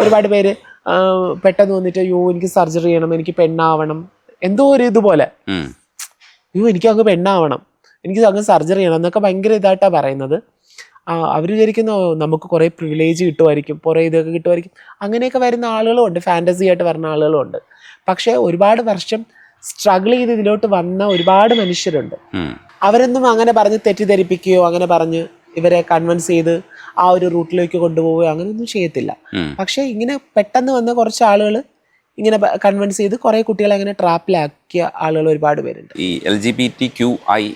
ഒരുപാട് പേര് പെട്ടെന്ന് വന്നിട്ട് അയ്യോ എനിക്ക് സർജറി ചെയ്യണം, എനിക്ക് പെണ്ണാവണം, എന്തോ ഒരു ഇതുപോലെ, അയ്യോ എനിക്ക് അങ്ങ് പെണ്ണാവണം, എനിക്ക് അങ്ങ് സർജറി ചെയ്യണം എന്നൊക്കെ ഭയങ്കര ഇതായിട്ടാണ് പറയുന്നത്. അവർ വിചാരിക്കുന്ന നമുക്ക് കുറേ പ്രിവിലേജ് കിട്ടുമായിരിക്കും, കുറേ ഇതൊക്കെ കിട്ടുമായിരിക്കും, അങ്ങനെയൊക്കെ വരുന്ന ആളുകളും ഉണ്ട്, ഫാൻറ്റസി ആയിട്ട് വരുന്ന ആളുകളും ഉണ്ട്. പക്ഷേ ഒരുപാട് വർഷം സ്ട്രഗിൾ ചെയ്ത് ഇതിലോട്ട് വന്ന ഒരുപാട് മനുഷ്യരുണ്ട്. അവരൊന്നും അങ്ങനെ പറഞ്ഞ് തെറ്റിദ്ധരിപ്പിക്കുകയോ അങ്ങനെ പറഞ്ഞ് ഇവരെ കൺവിൻസ് ചെയ്ത് ആ ഒരു റൂട്ടിലേക്ക് കൊണ്ടുപോവുകയോ അങ്ങനെയൊന്നും ചെയ്യത്തില്ല. പക്ഷേ ഇങ്ങനെ പെട്ടെന്ന് വന്ന കുറച്ച് ആളുകൾ ഇങ്ങനെ കൺവിൻസ് ചെയ്ത് കുറേ കുട്ടികളെ അങ്ങനെ ട്രാപ്പിലാക്കിയ ആളുകൾ ഒരുപാട് പേരുണ്ട്. ഈ LGBTQIA+,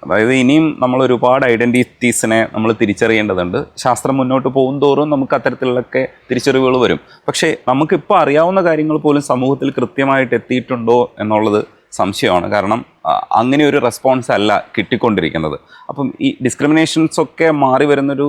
അതായത് ഇനിയും നമ്മൾ ഒരുപാട് ഐഡൻറ്റിറ്റീസിനെ നമ്മൾ തിരിച്ചറിയേണ്ടതുണ്ട്. ശാസ്ത്രം മുന്നോട്ട് പോകും തോറും നമുക്ക് അത്തരത്തിലൊക്കെ തിരിച്ചറിവുകൾ വരും. പക്ഷേ നമുക്കിപ്പോൾ അറിയാവുന്ന കാര്യങ്ങൾ പോലും സമൂഹത്തിൽ കൃത്യമായിട്ട് എത്തിയിട്ടുണ്ടോ എന്നുള്ളത് സംശയമാണ്. കാരണം അങ്ങനെ ഒരു റെസ്പോൺസ് അല്ല കിട്ടിക്കൊണ്ടിരിക്കുന്നത്. അപ്പം ഈ ഡിസ്ക്രിമിനേഷൻസൊക്കെ മാറി വരുന്നൊരു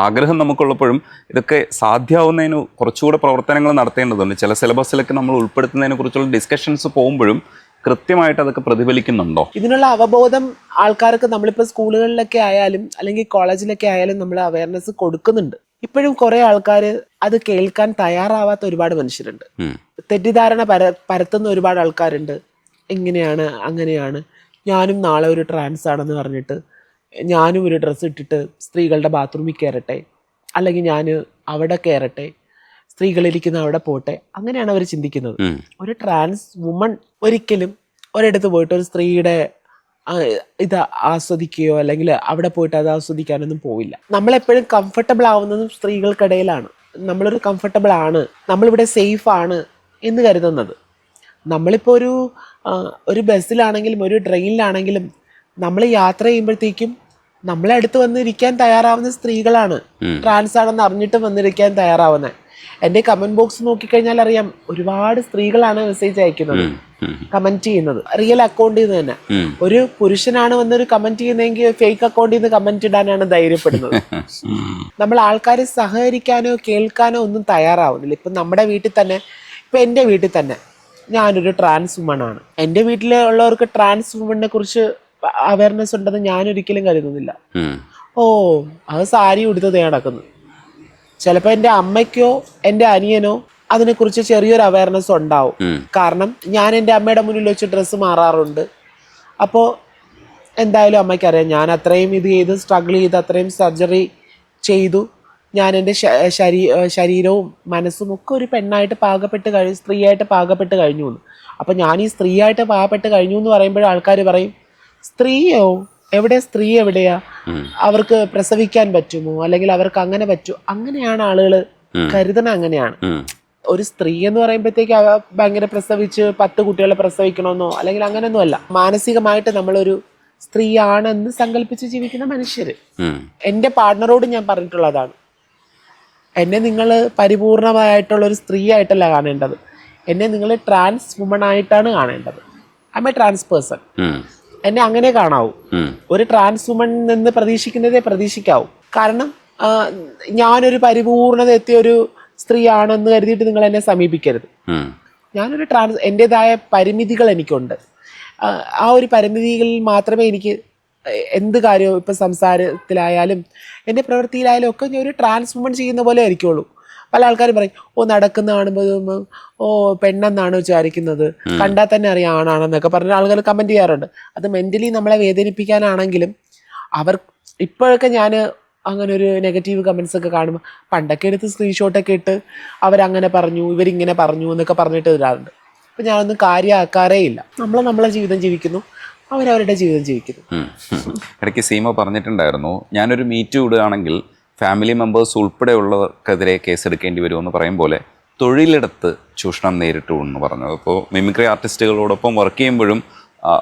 ആഗ്രഹം നമുക്കുള്ളപ്പോഴും ഇതൊക്കെ സാധ്യമാവുന്നതിന് കുറച്ചുകൂടെ പ്രവർത്തനങ്ങൾ നടത്തേണ്ടതുണ്ട്. ചില സിലബസിലൊക്കെ നമ്മൾ ഉൾപ്പെടുത്തുന്നതിനെ കുറിച്ചുള്ള ഡിസ്കഷൻസ് പോകുമ്പോഴും കൃത്യമായിട്ട് അതൊക്കെ പ്രതിഫലിക്കുന്നുണ്ടോ? ഇതിനുള്ള അവബോധം ആൾക്കാർക്ക് നമ്മളിപ്പോൾ സ്കൂളുകളിലൊക്കെ ആയാലും അല്ലെങ്കിൽ കോളേജിലൊക്കെ ആയാലും നമ്മൾ അവയർനെസ് കൊടുക്കുന്നുണ്ട്. ഇപ്പോഴും കുറെ ആൾക്കാർ അത് കേൾക്കാൻ തയ്യാറാവാത്ത ഒരുപാട് മനുഷ്യരുണ്ട്. തെറ്റിദ്ധാരണ പരത്തുന്ന ഒരുപാട് ആൾക്കാരുണ്ട്. ഇങ്ങനെയാണ് അങ്ങനെയാണ്, ഞാനും നാളെ ഒരു ട്രാൻസ് ആണെന്ന് പറഞ്ഞിട്ട് ഞാനും ഒരു ഡ്രസ്സ് ഇട്ടിട്ട് സ്ത്രീകളുടെ ബാത്റൂമിൽ കയറട്ടെ, അല്ലെങ്കിൽ ഞാൻ അവിടെ കയറട്ടെ, സ്ത്രീകളിരിക്കുന്ന അവിടെ പോട്ടെ, അങ്ങനെയാണ് അവർ ചിന്തിക്കുന്നത്. ഒരു ട്രാൻസ് വുമൺ ഒരിക്കലും ഒരിടത്ത് പോയിട്ട് ഒരു സ്ത്രീയുടെ ഇത് ആസ്വദിക്കുകയോ അല്ലെങ്കിൽ അവിടെ പോയിട്ട് അത് ആസ്വദിക്കാനൊന്നും പോവില്ല. നമ്മളെപ്പോഴും കംഫർട്ടബിൾ ആവുന്നതും സ്ത്രീകൾക്കിടയിലാണ്. നമ്മളൊരു കംഫർട്ടബിൾ ആണ്, നമ്മളിവിടെ സേഫ് ആണ് എന്ന് കരുതുന്നത്. നമ്മളിപ്പോൾ ഒരു ബസ്സിലാണെങ്കിലും ഒരു ട്രെയിനിലാണെങ്കിലും നമ്മൾ യാത്ര ചെയ്യുമ്പോഴത്തേക്കും നമ്മളെ അടുത്ത് വന്നിരിക്കാൻ തയ്യാറാവുന്ന സ്ത്രീകളാണ്. ട്രാൻസ് ആണെന്ന് അറിഞ്ഞിട്ട് വന്നിരിക്കാൻ തയ്യാറാവുന്നത്. എൻ്റെ കമന്റ് ബോക്സ് നോക്കിക്കഴിഞ്ഞാൽ അറിയാം, ഒരുപാട് സ്ത്രീകളാണ് മെസ്സേജ് അയക്കുന്നത്, കമന്റ് ചെയ്യുന്നത് റിയൽ അക്കൗണ്ടിൽ നിന്ന് തന്നെ. ഒരു പുരുഷനാണ് വന്നൊരു കമന്റ് ചെയ്യുന്നതെങ്കിൽ ഫേക്ക് അക്കൗണ്ടിൽ നിന്ന് കമന്റ് ഇടാനാണ് ധൈര്യപ്പെടുന്നത്. നമ്മൾ ആൾക്കാരെ സഹകരിക്കാനോ കേൾക്കാനോ ഒന്നും തയ്യാറാവുന്നില്ല. ഇപ്പം നമ്മുടെ വീട്ടിൽ തന്നെ, ഇപ്പം എൻ്റെ വീട്ടിൽ തന്നെ ഞാനൊരു ട്രാൻസ് വുമൺ ആണ്. എൻ്റെ വീട്ടിലുള്ളവർക്ക് ട്രാൻസ് വുമണിനെ കുറിച്ച് അവയർനെസ് ഉണ്ടെന്ന് ഞാനൊരിക്കലും കരുതുന്നില്ല. അത് സാരി ഉടുത്തത് നടക്കുന്നു. ചിലപ്പോൾ എൻ്റെ അമ്മയ്ക്കോ എൻ്റെ അനിയനോ അതിനെക്കുറിച്ച് ചെറിയൊരു അവയർനെസ് ഉണ്ടാവും. കാരണം ഞാൻ എൻ്റെ അമ്മയുടെ മുന്നിൽ വെച്ച് ഡ്രസ്സ് മാറാറുണ്ട്. അപ്പോൾ എന്തായാലും അമ്മയ്ക്കറിയാം ഞാൻ അത്രയും ഇത് ചെയ്ത് സ്ട്രഗിൾ ചെയ്ത് അത്രയും സർജറി ചെയ്തു. ഞാൻ എൻ്റെ ശരീരവും മനസ്സും ഒക്കെ ഒരു പെണ്ണായിട്ട് പാകപ്പെട്ട് സ്ത്രീയായിട്ട് പാകപ്പെട്ട് കഴിഞ്ഞു എന്ന്. അപ്പം ഞാൻ ഈ സ്ത്രീയായിട്ട് പാകപ്പെട്ട് കഴിഞ്ഞു എന്ന് പറയുമ്പോൾ ആൾക്കാർ പറയും, സ്ത്രീയോ എവിടെ, സ്ത്രീ എവിടെയാ, അവർക്ക് പ്രസവിക്കാൻ പറ്റുമോ, അല്ലെങ്കിൽ അവർക്ക് അങ്ങനെ പറ്റുമോ? അങ്ങനെയാണ് ആളുകൾ കരുതണ. അങ്ങനെയാണ് ഒരു സ്ത്രീ എന്ന് പറയുമ്പോഴത്തേക്ക് ഭയങ്കര പ്രസവിച്ച് 10 കുട്ടികളെ പ്രസവിക്കണമെന്നോ അല്ലെങ്കിൽ അങ്ങനെയൊന്നും അല്ല. മാനസികമായിട്ട് നമ്മളൊരു സ്ത്രീയാണെന്ന് സങ്കല്പിച്ച് ജീവിക്കുന്ന മനുഷ്യര്. എൻ്റെ പാർട്ട്ണറോട് ഞാൻ പറഞ്ഞിട്ടുള്ളതാണ്, എന്നെ നിങ്ങൾ പരിപൂർണമായിട്ടുള്ളൊരു സ്ത്രീ ആയിട്ടല്ല കാണേണ്ടത്, എന്നെ നിങ്ങൾ ട്രാൻസ് വുമൺ ആയിട്ടാണ് കാണേണ്ടത്. I am a trans person. എന്നെ അങ്ങനെ കാണാവൂ. ഒരു ട്രാൻസ് വുമൺ നിന്ന് പ്രതീക്ഷിക്കുന്നതേ പ്രതീക്ഷിക്കാവൂ. കാരണം ഞാനൊരു പരിപൂർണത എത്തിയൊരു സ്ത്രീ ആണെന്ന് കരുതിയിട്ട് നിങ്ങൾ എന്നെ സമീപിക്കരുത്. ഞാനൊരു എൻ്റെതായ പരിമിതികൾ എനിക്കുണ്ട്. ആ ഒരു പരിമിതികളിൽ മാത്രമേ എനിക്ക് എന്ത് കാര്യവും ഇപ്പം സംസാരത്തിലായാലും എൻ്റെ പ്രവൃത്തിയിലായാലും ഒക്കെ ഞാൻ ഒരു ട്രാൻസ് വുമൺ ചെയ്യുന്ന പോലെ ആയിരിക്കുള്ളൂ. പല ആൾക്കാരും പറയും, നടക്കുന്ന കാണുമ്പോൾ പെണ്ണെന്നാണ് വിചാരിക്കുന്നത്, കണ്ടാൽ തന്നെ അറിയാം ആണാണെന്നൊക്കെ പറഞ്ഞ ആളുകൾ കമൻറ്റ് ചെയ്യാറുണ്ട്. അത് മെൻ്റലി നമ്മളെ വേദനിപ്പിക്കാനാണെങ്കിലും അവർ ഇപ്പോഴൊക്കെ ഞാൻ അങ്ങനെ ഒരു നെഗറ്റീവ് കമൻസ് ഒക്കെ കാണുമ്പോൾ പണ്ടൊക്കെ എടുത്ത് സ്ക്രീൻഷോട്ടൊക്കെ ഇട്ട് അവരങ്ങനെ പറഞ്ഞു ഇവരിങ്ങനെ പറഞ്ഞു എന്നൊക്കെ പറഞ്ഞിട്ട് ഇടാറുണ്ട്. അപ്പം ഞാനൊന്നും കാര്യമാക്കാറേ ഇല്ല. നമ്മളെ ജീവിതം ജീവിക്കുന്നു, അവരവരുടെ ജീവിതം ജീവിക്കുന്നു. ഇടയ്ക്ക് സീമ പറഞ്ഞിട്ടുണ്ടായിരുന്നു, ഞാനൊരു മീറ്റ് ഇടുകയാണെങ്കിൽ ഫാമിലി മെമ്പേഴ്സ് ഉൾപ്പെടെയുള്ളവർക്കെതിരെ കേസെടുക്കേണ്ടി വരുമെന്ന് പറയും പോലെ തൊഴിലിടത്ത് ചൂഷണം നേരിട്ടു എന്ന് പറഞ്ഞത്. അപ്പോൾ മിമിക്രി ആർട്ടിസ്റ്റുകളോടൊപ്പം വർക്ക് ചെയ്യുമ്പോഴും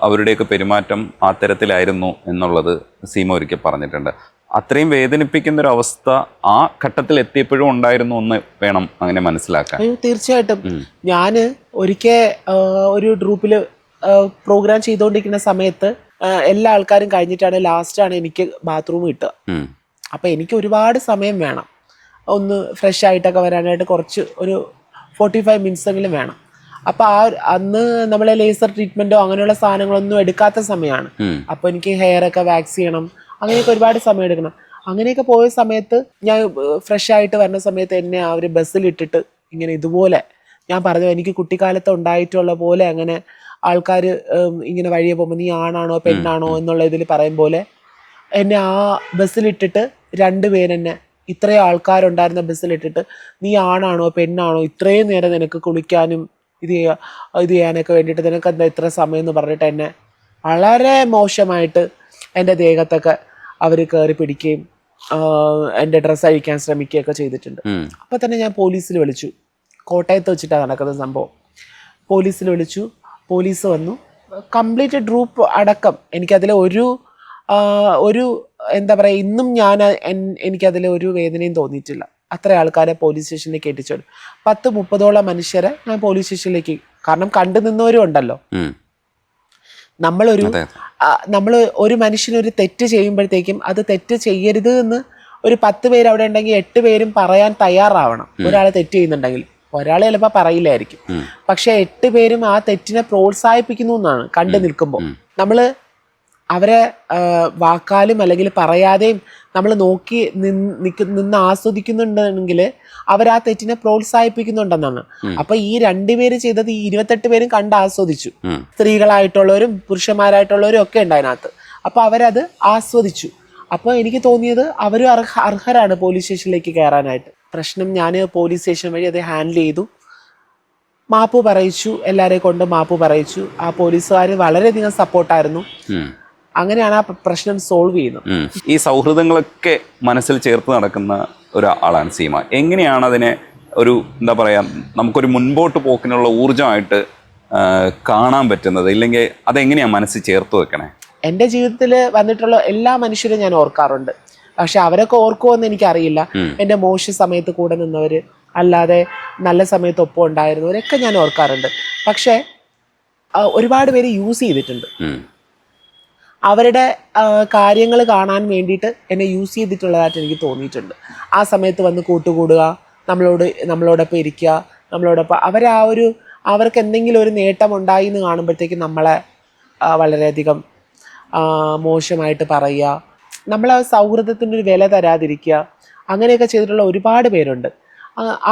അവരുടെയൊക്കെ പെരുമാറ്റം ആ തരത്തിലായിരുന്നു എന്നുള്ളത് സീമ ഒരിക്കൽ പറഞ്ഞിട്ടുണ്ട്. അത്രയും വേദനിപ്പിക്കുന്നൊരവസ്ഥ ആ ഘട്ടത്തിൽ എത്തിയപ്പോഴും ഉണ്ടായിരുന്നു എന്ന് വേണം അങ്ങനെ മനസ്സിലാക്കാൻ. തീർച്ചയായിട്ടും. ഞാൻ ഒരിക്കൽ ഒരു ഗ്രൂപ്പിൽ പ്രോഗ്രാം ചെയ്തുകൊണ്ടിരിക്കുന്ന സമയത്ത് എല്ലാ ആൾക്കാരും കഴിഞ്ഞിട്ടാണ് ലാസ്റ്റാണ് എനിക്ക് ബാത്റൂം കിട്ടുക. അപ്പോൾ എനിക്ക് ഒരുപാട് സമയം വേണം ഒന്ന് ഫ്രഷ് ആയിട്ടൊക്കെ വരാനായിട്ട്, കുറച്ച് ഒരു 45 മിനിറ്റ്സ് എങ്കിലും വേണം. അപ്പോൾ അന്ന് നമ്മളെ ലേസർ ട്രീറ്റ്മെൻറ്റോ അങ്ങനെയുള്ള സാധനങ്ങളൊന്നും എടുക്കാത്ത സമയമാണ്. അപ്പോൾ എനിക്ക് ഹെയർ ഒക്കെ വാക്സ് ചെയ്യണം, അങ്ങനെയൊക്കെ ഒരുപാട് സമയം എടുക്കണം. അങ്ങനെയൊക്കെ പോയ സമയത്ത് ഞാൻ ഫ്രഷ് ആയിട്ട് വരുന്ന സമയത്ത് എന്നെ അവർ ബസ്സിലിട്ടിട്ട് ഇങ്ങനെ ഇതുപോലെ ഞാൻ പറഞ്ഞു എനിക്ക് കുട്ടിക്കാലത്ത് ഉണ്ടായിട്ടുള്ള പോലെ അങ്ങനെ ആൾക്കാർ ഇങ്ങനെ വഴിയെ പോകുമ്പോൾ നീ ആണാണോ പെണ്ണാണോ എന്നുള്ള ഇതിൽ പറയും പോലെ എന്നെ ആ ബസ്സിലിട്ടിട്ട് രണ്ടുപേരെന്നെ ഇത്രയും ആൾക്കാരുണ്ടായിരുന്ന ബസ്സിലിട്ടിട്ട് നീ ആണാണോ പെണ്ണാണോ ഇത്രയും നേരം നിനക്ക് കുളിക്കാനും ഇത് ചെയ്യാനൊക്കെ വേണ്ടിയിട്ട് നിനക്ക് എന്താ ഇത്ര സമയം എന്ന് പറഞ്ഞിട്ട് എന്നെ വളരെ മോശമായിട്ട് എൻ്റെ ദേഹത്തൊക്കെ അവർ കയറി പിടിക്കുകയും എൻ്റെ ഡ്രസ്സ് അഴിക്കാൻ ശ്രമിക്കുകയൊക്കെ ചെയ്തിട്ടുണ്ട്. അപ്പോൾ തന്നെ ഞാൻ പോലീസിൽ വിളിച്ചു. കോട്ടയത്ത് വെച്ചിട്ടാണ് നടക്കുന്ന സംഭവം. പോലീസിൽ വിളിച്ചു. പോലീസ് വന്നു. കംപ്ലീറ്റ് ഗ്രൂപ്പ് അടക്കം എനിക്കതിൽ ഒരു എന്താ പറയുക ഇന്നും എനിക്കതിൽ ഒരു വേദനയും തോന്നിയിട്ടില്ല. അത്ര ആൾക്കാരെ പോലീസ് സ്റ്റേഷനിലേക്ക് എത്തിച്ചോളൂ. 10-30ഓളം മനുഷ്യരെ ഞാൻ പോലീസ് സ്റ്റേഷനിലേക്ക്, കാരണം കണ്ടു നിന്നവരും ഉണ്ടല്ലോ. നമ്മൾ ഒരു മനുഷ്യനൊരു തെറ്റ് ചെയ്യുമ്പോഴത്തേക്കും അത് തെറ്റ് ചെയ്യരുത് എന്ന് ഒരു 10 പേര് അവിടെ ഉണ്ടെങ്കിൽ 8 പേരും പറയാൻ തയ്യാറാവണം. ഒരാൾ തെറ്റ് ചെയ്യുന്നുണ്ടെങ്കിൽ ഒരാൾ ചിലപ്പോൾ പറയില്ലായിരിക്കും, പക്ഷെ 8 പേരും ആ തെറ്റിനെ പ്രോത്സാഹിപ്പിക്കുന്നു എന്നാണ് കണ്ടു നിൽക്കുമ്പോൾ. നമ്മൾ അവരെ വാക്കാലും അല്ലെങ്കിൽ പറയാതെയും നമ്മൾ നോക്കി നിന്ന് ആസ്വദിക്കുന്നുണ്ടെങ്കിൽ അവർ ആ തെറ്റിനെ പ്രോത്സാഹിപ്പിക്കുന്നുണ്ടെന്നാണ്. അപ്പൊ ഈ 2 പേര് ചെയ്തത് ഈ 28 പേരും കണ്ട് ആസ്വദിച്ചു. സ്ത്രീകളായിട്ടുള്ളവരും പുരുഷന്മാരായിട്ടുള്ളവരും ഒക്കെ ഉണ്ട് അതിനകത്ത്. അപ്പൊ അവരത് ആസ്വദിച്ചു. അപ്പോൾ എനിക്ക് തോന്നിയത് അവരും അർഹരാണ് പോലീസ് സ്റ്റേഷനിലേക്ക് കയറാനായിട്ട്. പ്രശ്നം ഞാൻ പോലീസ് സ്റ്റേഷൻ വഴി അത് ഹാൻഡിൽ ചെയ്തു. മാപ്പ് പറയിച്ചു, എല്ലാവരെയും കൊണ്ട് മാപ്പ് പറയിച്ചു. ആ പോലീസുകാർ വളരെയധികം സപ്പോർട്ടായിരുന്നു. അങ്ങനെയാണ് ആ പ്രശ്നം സോൾവ് ചെയ്യുന്നത്. ഈ സൗഹൃദങ്ങളൊക്കെ മനസ്സിൽ ചേർത്ത് നടക്കുന്ന ഒരാളാണ് സീമ. എങ്ങനെയാണ് അതിനെ ഒരു എന്താ പറയാ നമുക്കൊരു മുൻപോട്ട് പോക്കിനുള്ള ഊർജമായിട്ട് കാണാൻ പറ്റുന്നത്? ഇല്ലെങ്കിൽ അതെങ്ങനെയാണ് മനസ്സിൽ ചേർത്ത് വെക്കണേ? എൻ്റെ ജീവിതത്തിൽ വന്നിട്ടുള്ള എല്ലാ മനുഷ്യരും ഞാൻ ഓർക്കാറുണ്ട്. പക്ഷെ അവരൊക്കെ ഓർക്കുമെന്ന് എനിക്കറിയില്ല. എൻ്റെ മോശ സമയത്ത് കൂടെ നിന്നവർ, അല്ലാതെ നല്ല സമയത്ത് ഒപ്പം ഉണ്ടായിരുന്നവരൊക്കെ ഞാൻ ഓർക്കാറുണ്ട്. പക്ഷേ ഒരുപാട് പേര് യൂസ് ചെയ്തിട്ടുണ്ട്. അവരുടെ കാര്യങ്ങൾ കാണാൻ എന്നെ യൂസ് ചെയ്തിട്ടുള്ളതായിട്ട് എനിക്ക് തോന്നിയിട്ടുണ്ട്. ആ സമയത്ത് വന്ന് കൂട്ടുകൂടുക, നമ്മളോടൊപ്പം ഇരിക്കുക, നമ്മളോടൊപ്പം അവർക്ക് എന്തെങ്കിലും ഒരു നേട്ടം ഉണ്ടായി എന്ന് കാണുമ്പോഴത്തേക്കും നമ്മളെ വളരെയധികം മോശമായിട്ട് പറയുക, നമ്മളെ സൗഹൃദത്തിൻ്റെ ഒരു വില തരാതിരിക്കുക, അങ്ങനെയൊക്കെ ചെയ്തിട്ടുള്ള ഒരുപാട് പേരുണ്ട്.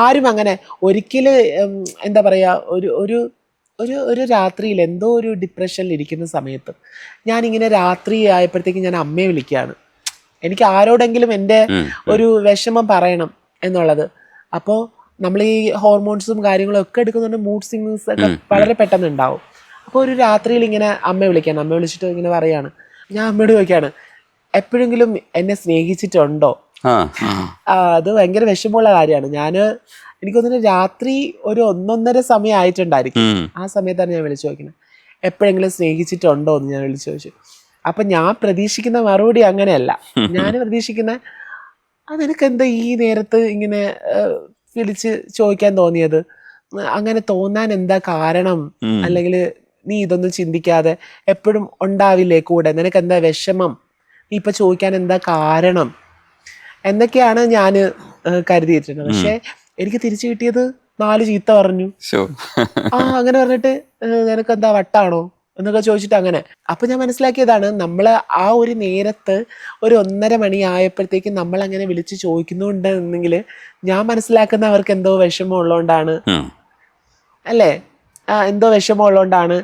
ആരും അങ്ങനെ ഒരിക്കലും എന്താ പറയുക ഒരു രാത്രിയിൽ എന്തോ ഒരു ഡിപ്രഷനിൽ ഇരിക്കുന്ന സമയത്ത് ഞാനിങ്ങനെ രാത്രി ആയപ്പോഴത്തേക്കും ഞാൻ അമ്മയെ വിളിക്കുകയാണ്. എനിക്ക് ആരോടെങ്കിലും എൻ്റെ ഒരു വിഷമം പറയണം എന്നുള്ളത്. അപ്പോൾ നമ്മൾ ഈ ഹോർമോൺസും കാര്യങ്ങളും ഒക്കെ എടുക്കുന്നുണ്ട്, മൂഡ് സ്വിങ്സ് ഒക്കെ വളരെ പെട്ടെന്ന് ഉണ്ടാവും. അപ്പോൾ ഒരു രാത്രിയിൽ ഇങ്ങനെ അമ്മയെ വിളിക്കുകയാണ്. അമ്മയെ വിളിച്ചിട്ട് ഇങ്ങനെ പറയാണ്, ഞാൻ അമ്മയോട് ചോദിക്കുകയാണ്, എപ്പോഴെങ്കിലും എന്നെ സ്നേഹിച്ചിട്ടുണ്ടോ? അത് ഭയങ്കര വിഷമമുള്ള കാര്യമാണ്. എനിക്കൊന്നിന് രാത്രി ഒരു 1-1.5 സമയം ആയിട്ടുണ്ടായിരിക്കും. ആ സമയത്താണ് ഞാൻ വിളിച്ചു ചോദിക്കുന്നത്, എപ്പോഴെങ്കിലും സ്നേഹിച്ചിട്ടുണ്ടോ എന്ന് ഞാൻ വിളിച്ചു ചോദിച്ചു. അപ്പൊ ഞാൻ പ്രതീക്ഷിക്കുന്ന മറുപടി അങ്ങനെയല്ല. ഞാൻ പ്രതീക്ഷിക്കുന്ന നിനക്ക് എന്താ ഈ നേരത്ത് ഇങ്ങനെ വിളിച്ച് ചോദിക്കാൻ തോന്നിയത്, അങ്ങനെ തോന്നാൻ എന്താ കാരണം, അല്ലെങ്കിൽ നീ ഇതൊന്നും ചിന്തിക്കാതെ എപ്പോഴും ഉണ്ടാവില്ലേ കൂടെ, നിനക്ക് എന്താ വിഷമം, നീ ഇപ്പൊ ചോദിക്കാൻ എന്താ കാരണം എന്നൊക്കെയാണ് ഞാൻ കരുതിയിട്ടുണ്ട്. പക്ഷെ എനിക്ക് തിരിച്ചു കിട്ടിയത് 4 ചീത്ത പറഞ്ഞു. അങ്ങനെ പറഞ്ഞിട്ട് നിനക്ക് എന്താ വട്ടാണോ എന്നൊക്കെ ചോദിച്ചിട്ട് അങ്ങനെ. അപ്പൊ ഞാൻ മനസ്സിലാക്കിയതാണ്, നമ്മള് ആ ഒരു നേരത്ത് ഒരു 1:30 മണി ആയപ്പോഴത്തേക്കും നമ്മൾ അങ്ങനെ വിളിച്ച് ചോദിക്കുന്നുണ്ടെന്നെങ്കിൽ ഞാൻ മനസ്സിലാക്കുന്ന അവർക്ക് എന്തോ വിഷമം ഉള്ളതുകൊണ്ടാണ്, അല്ലേ? എന്തോ വിഷമം ഉള്ളതുകൊണ്ടാണ്